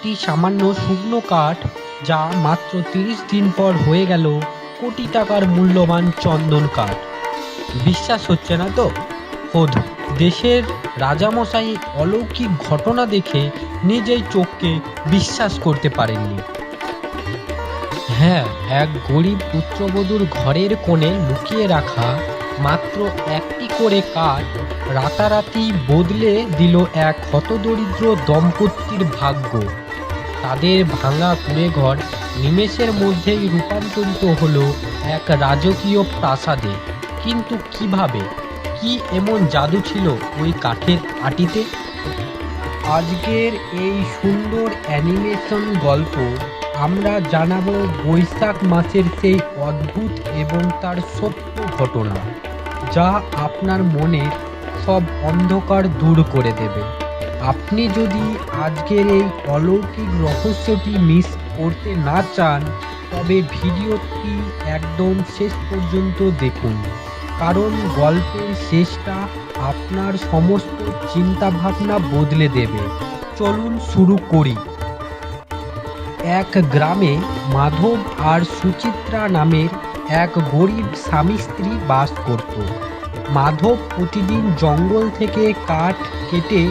একটি সামান্য শুকনো কাঠ, যা মাত্র ৩০ দিন পর হয়ে গেল কোটি টাকার মূল্যবান চন্দন কাঠ। বিশ্বাস হচ্ছে না তো? খোদ দেশের রাজামশাই অলৌকিক ঘটনা দেখে নিজেই চোখকে বিশ্বাস করতে পারেননি। হ্যাঁ, এক গরিব পুত্রবধূর ঘরের কোণে লুকিয়ে রাখা মাত্র একটি করে কাঠ রাতারাতি বদলে দিল এক হতদরিদ্র দম্পতির ভাগ্য। তাদের ভাঙা কুঁড়েঘর নিমেষের মধ্যেই রূপান্তরিত হলো এক রাজকীয় প্রাসাদে। কিন্তু কিভাবে, কি এমন জাদু ছিল ওই কাঠের আটিতে? আজকের এই সুন্দর অ্যানিমেশন গল্প আমরা জানাবো বৈশাখ মাসের সেই অদ্ভুত এবং তার সত্য ঘটনা, যা আপনার মনের সব অন্ধকার দূর করে দেবে। আপনি যদি আজকের এই অলৌকিক রহস্যটি মিস করতে না চান, তবে ভিডিওটি একদম শেষ পর্যন্ত দেখুন, কারণ গল্পের শেষটা আপনার সমস্ত চিন্তাভাবনা বদলে দেবে। চলুন শুরু করি। এক গ্রামে মাধব আর সুচিত্রা নামের এক গরিব স্বামী স্ত্রী বাস করত। মাধব প্রতিদিন জঙ্গল থেকে কাঠ কেটে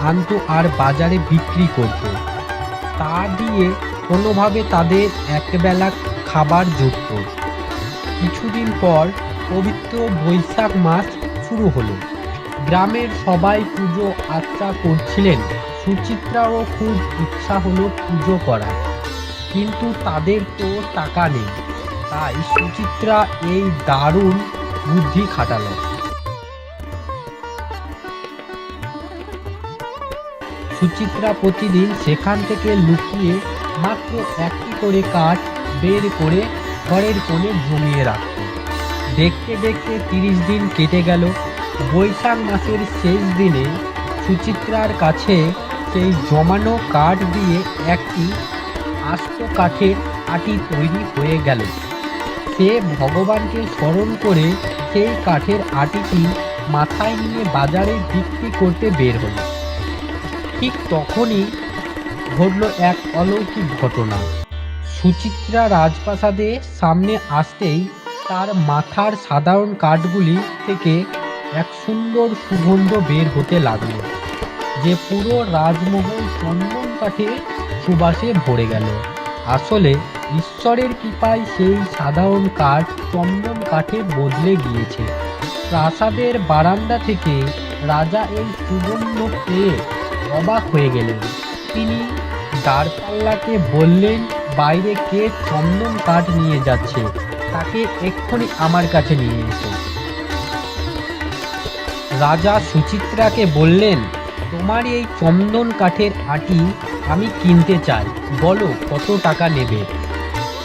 আনতো আর বাজারে বিক্রি করত। তা দিয়ে কোনোভাবে তাদের একবেলা খাবার জুটত। কিছুদিন পর পবিত্র বৈশাখ মাস শুরু হলো। গ্রামের সবাই পুজো আর্চা করছিলেন। সুচিত্রারও খুব ইচ্ছা হলো পুজো করার, কিন্তু তাদের তো টাকা নেই। তাই সুচিত্রা এই দারুণ বুদ্ধি খাটালো। সুচিত্রা প্রতিদিন সেখান থেকে লুকিয়ে মাত্র একটি করে কাঠ বের করে ঘরের কোণে জমিয়ে রাখত। দেখতে দেখতে ৩০ দিন কেটে গেল। বৈশাখ মাসের শেষ দিনে সুচিত্রার কাছে সেই জমানো কাঠ দিয়ে একটি আস্ত কাঠের আটি তৈরি হয়ে গেল। সে ভগবানকে স্মরণ করে সেই কাঠের আটিটি মাথায় নিয়ে বাজারে বিক্রি করতে বের হলো। ঠিক তখনই ঘটল এক অলৌকিক ঘটনা। সুচিত্রা রাজপ্রাসাদের সামনে আসতেই তার মাথার সাধারণ কাঠগুলি থেকে এক সুন্দর সুগন্ধ বের হতে লাগলো, যে পুরো রাজমহল চন্দন কাঠের সুবাসে ভরে গেল। আসলে ঈশ্বরের কৃপায় সেই সাধারণ কাঠ চন্দন কাঠে বদলে গিয়েছে। প্রাসাদের বারান্দা থেকে রাজা এই সুগন্ধ পেয়ে অবাক হয়ে গেলেন। তিনি দ্বারপাল্লাকে বললেন, বাইরে কে চন্দন কাঠ নিয়ে যাচ্ছে, তাকে এক্ষুনি আমার কাছে নিয়ে এসো। রাজা সুচিত্রাকে বললেন, তোমার এই চন্দন কাঠের আটি আমি কিনতে চাই, বলো কত টাকা নেবে।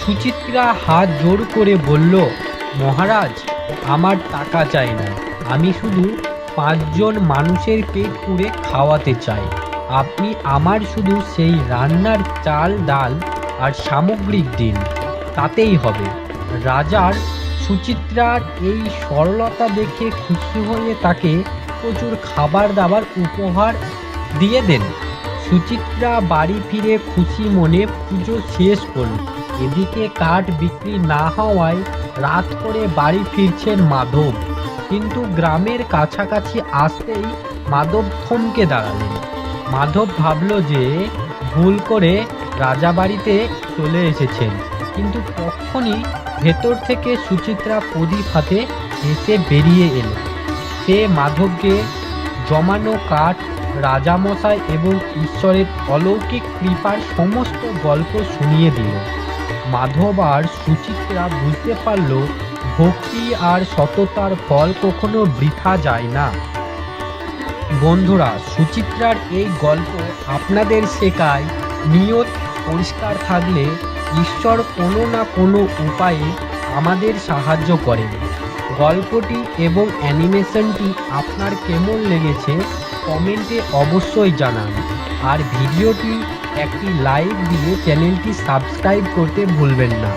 সুচিত্রা হাত জোর করে বলল, মহারাজ, আমার টাকা চাই না, আমি শুধু ৫ জন মানুষের পেট পুড়ে খাওয়াতে চাই। আপনি আমার শুধু সেই রান্নার চাল, ডাল আর সামগ্রিক দিন, তাতেই হবে। রাজার সুচিত্রার এই সরলতা দেখে খুশি হয়ে তাকে প্রচুর খাবার দাবার উপহার দিয়ে দেন। সুচিত্রা বাড়ি ফিরে খুশি মনে পুজো শেষ করল। এদিকে কাঠ বিক্রি না হওয়ায় রাত করে বাড়ি ফিরছেন মাধব। কিন্তু গ্রামের কাছাকাছি আসতেই মাধব থমকে দাঁড়ালেন। মাধব ভাবল যে ভুল করে রাজাবাড়িতে চলে এসেছেন, কিন্তু তখনই ভেতর থেকে সুচিত্রা প্রদীপ হাতে হেসে বেরিয়ে এলো। সে মাধবকে জমানো কাঠ, রাজামশাই এবং ঈশ্বরের অলৌকিক কৃপার সমস্ত গল্প শুনিয়ে দিল। মাধব আর সুচিত্রা বুঝতে পারল, ভক্তি আর সততার ফল কখনো বৃথা যায় না। বন্ধুরা, সুচিত্রার এই গল্প আপনাদের শেখায়, নিয়ত পরিষ্কার থাকলে ঈশ্বর কোনো না কোনো উপায়ে আমাদের সাহায্য করেন। গল্পটি এবং অ্যানিমেশনটি আপনার কেমন লেগেছে কমেন্টে অবশ্যই জানান। আর ভিডিওটি একটি লাইক দিয়ে চ্যানেলটি সাবস্ক্রাইব করতে ভুলবেন না।